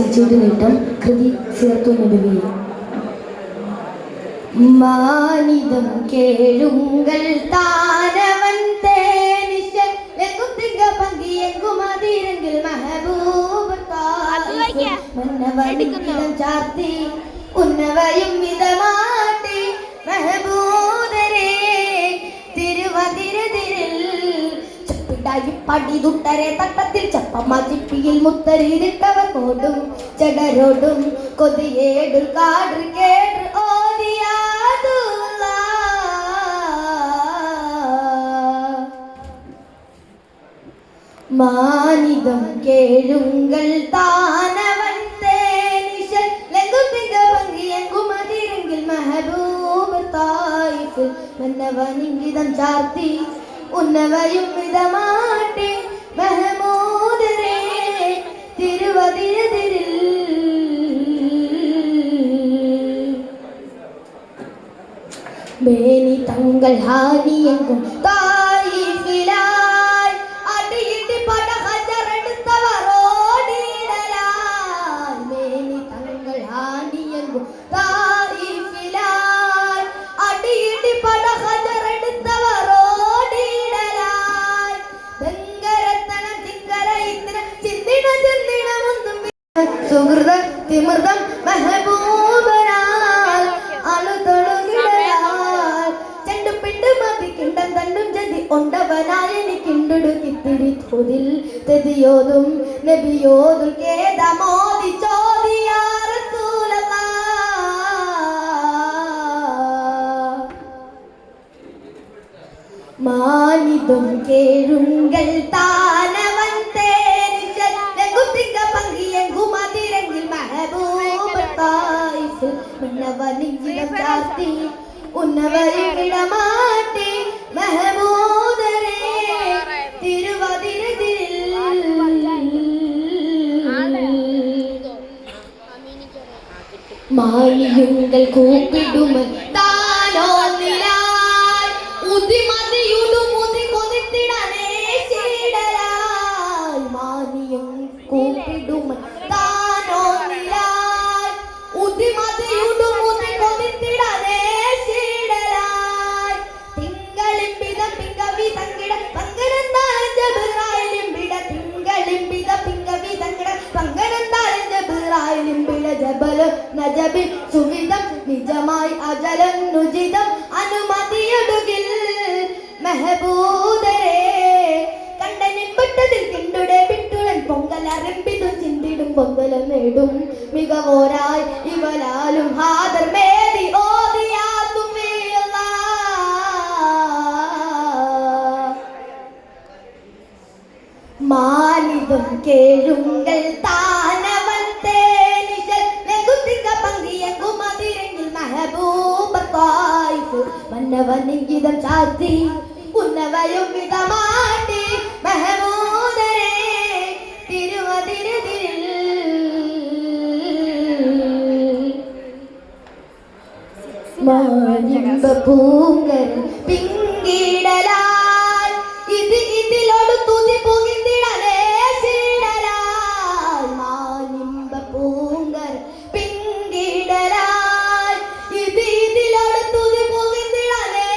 ചൂടുനീട്ടം കൃതി ചേർത്തുനബിയെ മാനിതം കേഴുങ്കൽ താനവൻ തേനിശ ലകുത്തിക പങ്കിയെങ്കുമതിരെങ്കിൽ മെഹബൂബ് മന്നവനിതം ചാർത്തി ഉന്നവയും വിധമാട്ടി മെഹബൂദരേ തിരുവതിരതിരിൽ പടിതുട്ടരെ തട്ടത്തിൽ ചപ്പമാച്ചിപ്പിയിൽ മുത്തരിതിട്ടവർ കോടും ചടരോടും കൊതിയേടും കാട് കേട് ഓതിയാതുള്ള മാനിതം കേഴുങ്കൽ താനവൻ തേനിശൽ ലഘുതിക ഭംഗിയെങ്കുമതിരെങ്കിൽ മെഹബൂബ് തായിഫ് മന്നവനിംഗിതം ചാർത്തി ഉന്നവയും വിധമാട്ടി മെഹമൂദരേ തിരുവതിരതിരിൽ മേനി തങ്ങൾ ഹാനിയെങ്കും തായിഫിലായി അടിയിട്ടി പട ഹജറെടുത്തവർ ഓടിയിടലായി മേനി തങ്ങൾ ഹാനിയെങ്കും തായിഫിലായി അടിയിട്ടി പട ഹജറെടുത്തവർ സുഹൃത തിമൃതം മെഹബൂബരാൽ അണുതൊളുകിടലാൽ ചെണ്ടുപിണ്ട് മതിക്കിണ്ടം തണ്ടും ജതി ഒണ്ടവനായ എനിക്കിണ്ടുടുക്കിത്തിരി തൊതിൽ തെതിയോതും നബിയോതുൽ കേദമോദി ചോദിയാ റസൂലല്ലാഹ് മാനിതും കേഴുങ്കൽ താനവൻ തേനിശൽ ലഘുതിക പങ്കിയെങ്കുമതിരെങ്കിൽ മെഹബൂബ് തായിഫ് മന്നവനിംഗിതം ചാർത്തി ഉന്നവയും വിടമാട്ടി മെഹബൂദരേ തിരുവതിരതിരിൽ മാനിയുങ്കൽ കൂപ്പിടുമൻ താനോ നിലാൽ ഉദിമതിയുടും ഉതി കൊതിത്തിടനേ ശീടലാൽ മാനിയും കൂപ്പിടുമൻ താനോ നിലാൽ ഉദിമതിയുടും ഉതി കൊതിത്തിടനേ ശീടലാൽ തിങ്കളിമ്പിത പിങ്കവി തങ്കിട പങ്കരന്താലും ജബറായിലിമ്പിട തിങ്കളിമ്പിത പിങ്കവി തങ്കിട പങ്കരന്താലും ജബറായിലിമ്പിട ജബല് നജബിൽ സുവിധം നിജമായി അജലം നുജിതം അനുമതിയൊടുകിൽ മെഹബൂദരേ കണ്ടനിമ്പട്ടതിൽ കിണ്ടുടെ വിട്ടുടൻ പൊങ്കലറിമ്പിതും ചിന്തിടും പൊങ്കലം നേടും മികവോരായി ഇവലാലും ഹാദർ മേദി ഓദിയാതും മാനിതും കേഴുങ്കൽ താനവൻ തേനിശൽ ലഘുതിക പങ്കിയെങ്കുമതിരെങ്കിൽ മെഹബൂബ് തായിഫ് മന്നവനിംഗിതം ചാർത്തി ഉന്നവയും വിധമാട്ടി മെഹമൂദരേ തിരുവതിരതിരിൽ മാനിമ്പ പൂങ്കൻ പിങ്കിടലാൽ ഇതിലോട് തുതി പുകിന്തിടലേ ശീടലാൽ മാനിമ്പ പൂങ്കൻ പിങ്കിടലാൽ ഇതിലോട് തുതി പുകിന്തിടലേ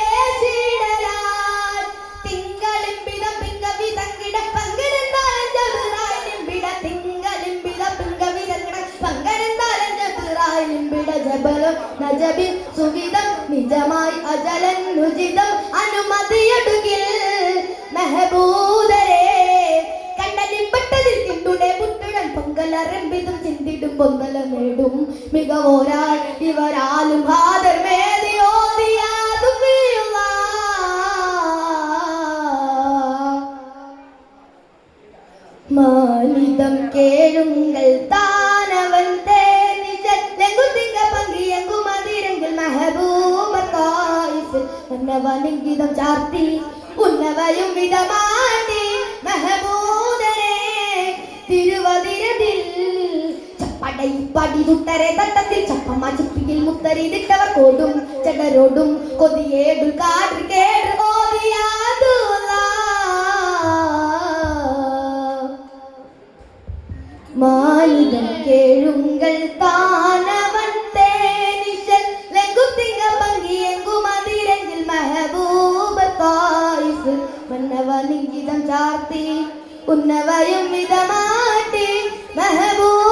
ശീടലാൽ തിങ്കളിമ്പിത പിങ്കവി തങ്കിട പങ്കരന്താലും ജബറായിലിമ്പിട തിങ്കളിമ്പിത പിങ്കവി തങ്കിട പങ്കരന്താലും ജബറായിലിമ്പിട ജബലും നജബിൽ സുവിധം നിജമായി അജലൻ നുജിതം അനുമതിയൊടുകിൽ മെഹബൂദരേ കണ്ടനിമ്പട്ടതിൽ കിണ്ടുടെ പുട്ടുടൻ പൊങ്കലറിമ്പിതും ചിന്തിടും പൊങ്കല നേടും മികവോരാൾ ഇവരാലും ഹാദർ മേദി ഓദിയാതും മാനിതം കേഴുങ്കൽ താനവൻ തേനിശൽ ലഘുതിക പങ്കിയെങ്കുമതിരെങ്കിൽ മെഹബൂബ് തായിഫ് മന്നവനിംഗിതം ചാർത്തി ഉന്നവയും വിധമാട്ടി മെഹബൂദരേ തിരുവതിരതിൽ പടിതുട്ടരെ തട്ടത്തിൽ ചപ്പമാച്ചിപ്പിയിൽ മുത്തരിതിട്ടവർ കോടും ചടരോടും കൊതിയേടും കാട് കേട് ഓതിയാതുള്ള മാലിതം കേഴു ചാർത്തി ഉന്നവയും വിധമാട്ടി മെഹബൂബ്